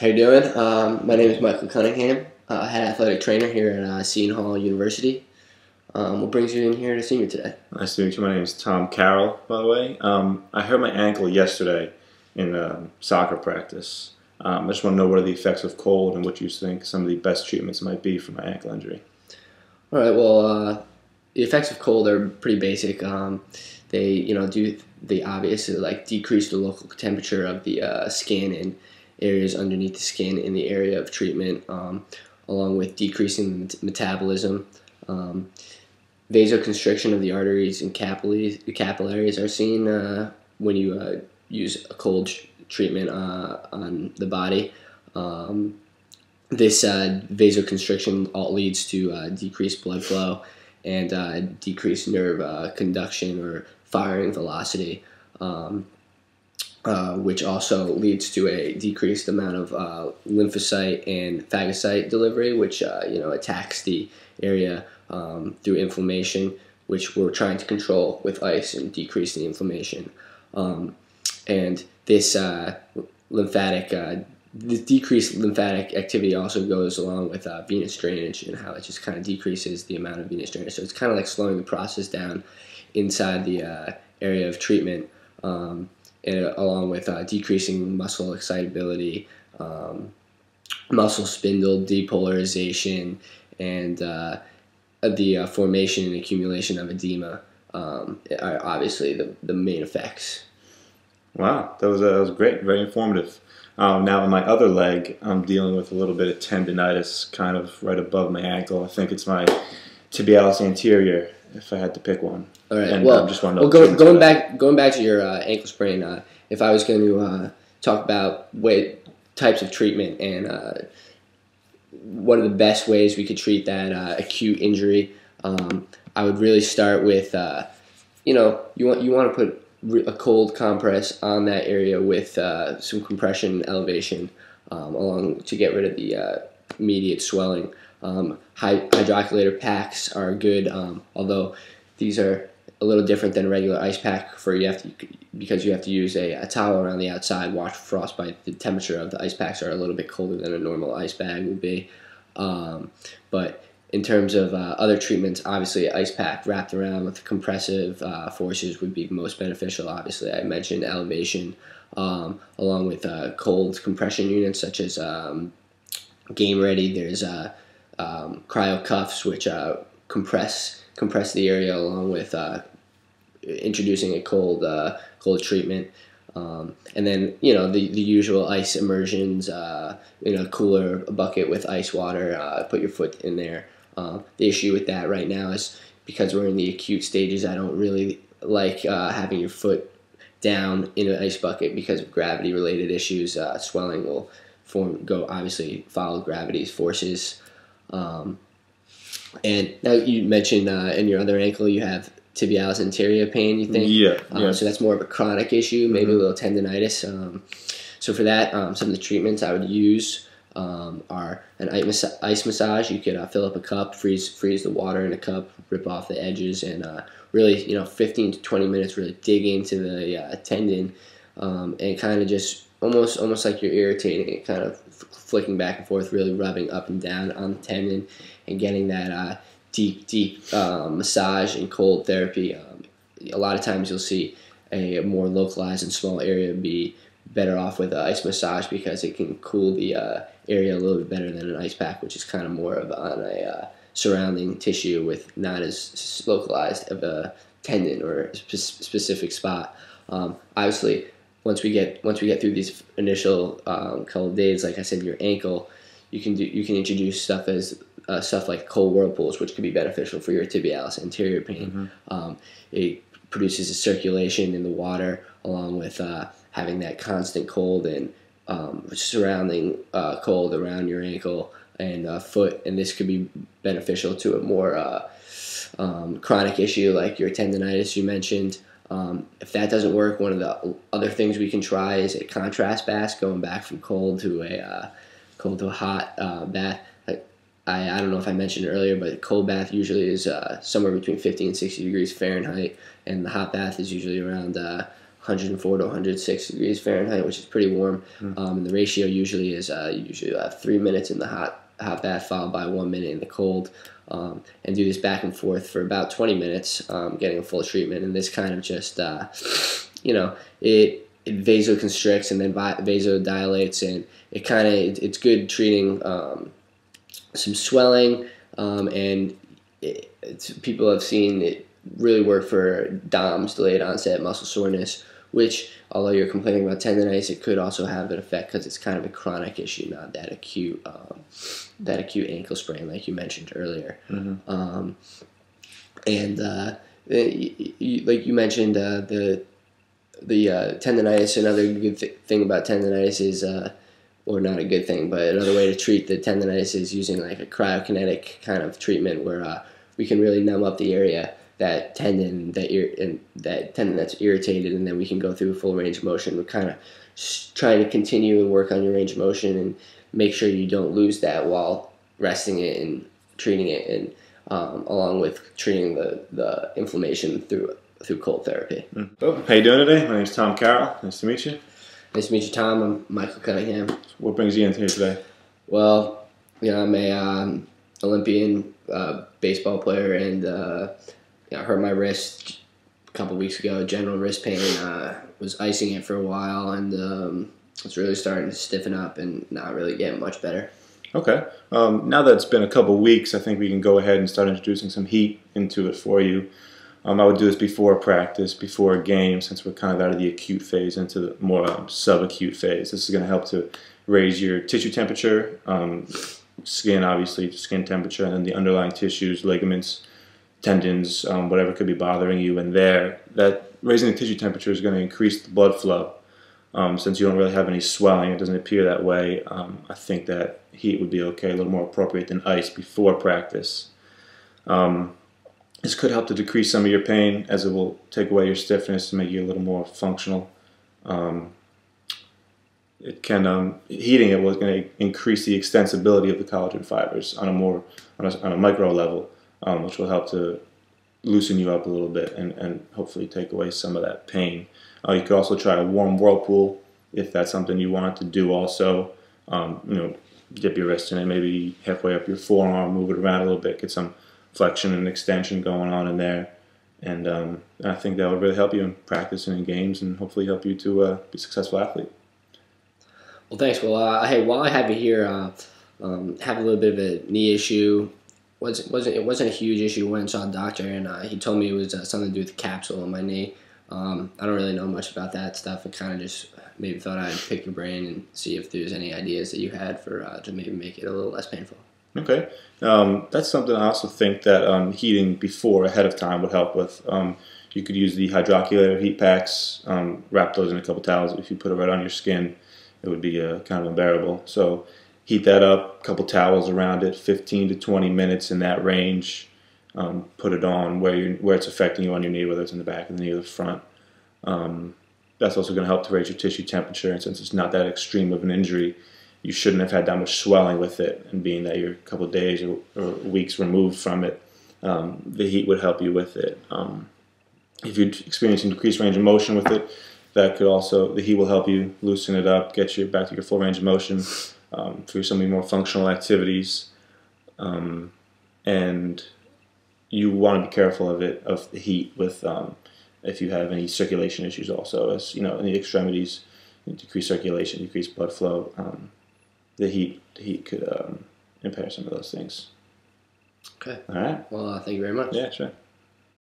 How you doing? My name is Michael Cunningham, head athletic trainer here at Seton Hall University. What brings you in here to see me today? Nice to meet you. My name is Tom Carroll, by the way. I hurt my ankle yesterday in soccer practice. I just want to know what are the effects of cold and what you think some of the best treatments might be for my ankle injury. All right. Well, the effects of cold are pretty basic. They, do the obvious, like decrease the local temperature of the skin and areas underneath the skin in the area of treatment, along with decreasing the metabolism. Vasoconstriction of the arteries and capillaries are seen when you use a cold treatment on the body. This vasoconstriction all leads to decreased blood flow and decreased nerve conduction or firing velocity, which also leads to a decreased amount of lymphocyte and phagocyte delivery, which attacks the area through inflammation, which we're trying to control with ice and decrease the inflammation. And this this decreased lymphatic activity also goes along with venous drainage and how it just kind of decreases the amount of venous drainage. So it's kind of like slowing the process down inside the area of treatment, and along with decreasing muscle excitability, muscle spindle depolarization, and the formation and accumulation of edema are obviously the main effects. Wow, that was great, very informative. Now, in my other leg, I'm dealing with a little bit of tendinitis kind of right above my ankle. I think it's my tibialis anterior, if I had to pick one. All right. And well, just want to going back to your ankle sprain, if I was going to talk about types of treatment and what are the best ways we could treat that acute injury, I would really start with you want to put a cold compress on that area with some compression and elevation along to get rid of the immediate swelling. Hydrocollator packs are good, although these are a little different than a regular ice pack because you have to use a towel around the outside, watch for frostbite. The temperature of the ice packs are a little bit colder than a normal ice bag would be. But in terms of other treatments, obviously ice pack wrapped around with compressive forces would be most beneficial. Obviously, I mentioned elevation, along with cold compression units such as Game Ready. There's cryo cuffs, which compress the area, along with introducing a cold treatment. And then the usual ice immersions, in a cooler bucket with ice water. Put your foot in there. The issue with that right now is because we're in the acute stages. I don't really like having your foot down in an ice bucket because of gravity-related issues. Swelling will obviously follow gravity's forces. And now you mentioned in your other ankle you have tibialis anterior pain, you think? Yeah. So that's more of a chronic issue, maybe a little tendinitis. So for that, some of the treatments I would use are an ice massage. You could fill up a cup, freeze the water in a cup, rip off the edges, and really, 15 to 20 minutes, really dig into the tendon, and kind of just almost like you're irritating it, kind of flicking back and forth, really rubbing up and down on the tendon, and getting that deep massage and cold therapy. A lot of times you'll see a more localized and small area be better off with an ice massage because it can cool the area a little bit better than an ice pack, which is kind of more of on a surrounding tissue with not as localized of a tendon or a specific spot. Obviously, once we get through these initial couple of days, like I said, your ankle, you can introduce stuff like cold whirlpools, which can be beneficial for your tibialis anterior pain. It produces a circulation in the water, along with having that constant cold and surrounding cold around your ankle and foot, and this could be beneficial to a more chronic issue like your tendinitis you mentioned. If that doesn't work, one of the other things we can try is a contrast bath, going back from cold to a hot bath. I don't know if I mentioned it earlier, but a cold bath usually is somewhere between 50 and 60 degrees Fahrenheit, and the hot bath is usually around 104 to 106 degrees Fahrenheit, which is pretty warm. And the ratio usually is usually 3 minutes in the hot bath followed by 1 minute in the cold. And do this back and forth for about 20 minutes, getting a full treatment. And this kind of just, it vasoconstricts and then vasodilates, and it's good treating some swelling, and people have seen it really work for DOMS, delayed onset muscle soreness, which, although you're complaining about tendonitis, it could also have an effect because it's kind of a chronic issue, not that acute ankle sprain like you mentioned earlier. Like you mentioned, the tendonitis. Another good thing about tendonitis is, or not a good thing, but another way to treat the tendonitis is using like a cryokinetic kind of treatment where we can really numb up the area, that tendon that's irritated, and then we can go through full range of motion. We're kind of trying to continue and work on your range of motion and make sure you don't lose that while resting it and treating it, and along with treating the inflammation through cold therapy. Oh, how you doing today? My name's Tom Carroll. Nice to meet you. Nice to meet you, Tom. I'm Michael Cunningham. What brings you in here today? Well, I'm a Olympian baseball player, and I hurt my wrist a couple weeks ago. General wrist pain. Was icing it for a while, and it's really starting to stiffen up and not really getting much better. Okay. Now that it's been a couple weeks, I think we can go ahead and start introducing some heat into it for you. I would do this before practice, before a game, since we're kind of out of the acute phase into the more subacute phase. This is going to help to raise your tissue temperature, skin, obviously, skin temperature, and then the underlying tissues, ligaments, tendons, whatever could be bothering you in there. That raising the tissue temperature is going to increase the blood flow. Since you don't really have any swelling, it doesn't appear that way. I think that heat would be okay, a little more appropriate than ice before practice. This could help to decrease some of your pain, as it will take away your stiffness and make you a little more functional. It can heating it was going to increase the extensibility of the collagen fibers on a micro level, which will help to loosen you up a little bit and hopefully take away some of that pain. You could also try a warm whirlpool if that's something you want to do. Also, dip your wrist in it, maybe halfway up your forearm, move it around a little bit, get some flexion and extension going on in there, and I think that would really help you in practice and in games, and hopefully help you to be a successful athlete. Well, thanks. Well, hey, while I have you here, have a little bit of a knee issue. It wasn't a huge issue. Went and saw a doctor, and he told me it was something to do with the capsule in my knee. I don't really know much about that stuff. I kind of just maybe thought I'd pick your brain and see if there's any ideas that you had for to maybe make it a little less painful. Okay, that's something I also think that heating ahead of time would help with. You could use the hydroculated heat packs, wrap those in a couple towels. If you put it right on your skin, it would be kind of unbearable. So heat that up, a couple towels around it, 15 to 20 minutes in that range. Put it on where it's affecting you on your knee, whether it's in the back of the knee or the front. That's also going to help to raise your tissue temperature, and since it's not that extreme of an injury, you shouldn't have had that much swelling with it, and being that you're a couple of days or weeks removed from it, the heat would help you with it. If you're experiencing decreased range of motion with it, the heat will help you loosen it up, get you back to your full range of motion through some of your more functional activities. And you want to be careful of the heat with if you have any circulation issues also, as in the extremities, decreased circulation, decreased blood flow. The heat could impair some of those things. Okay. All right. Well, thank you very much. Yeah, sure.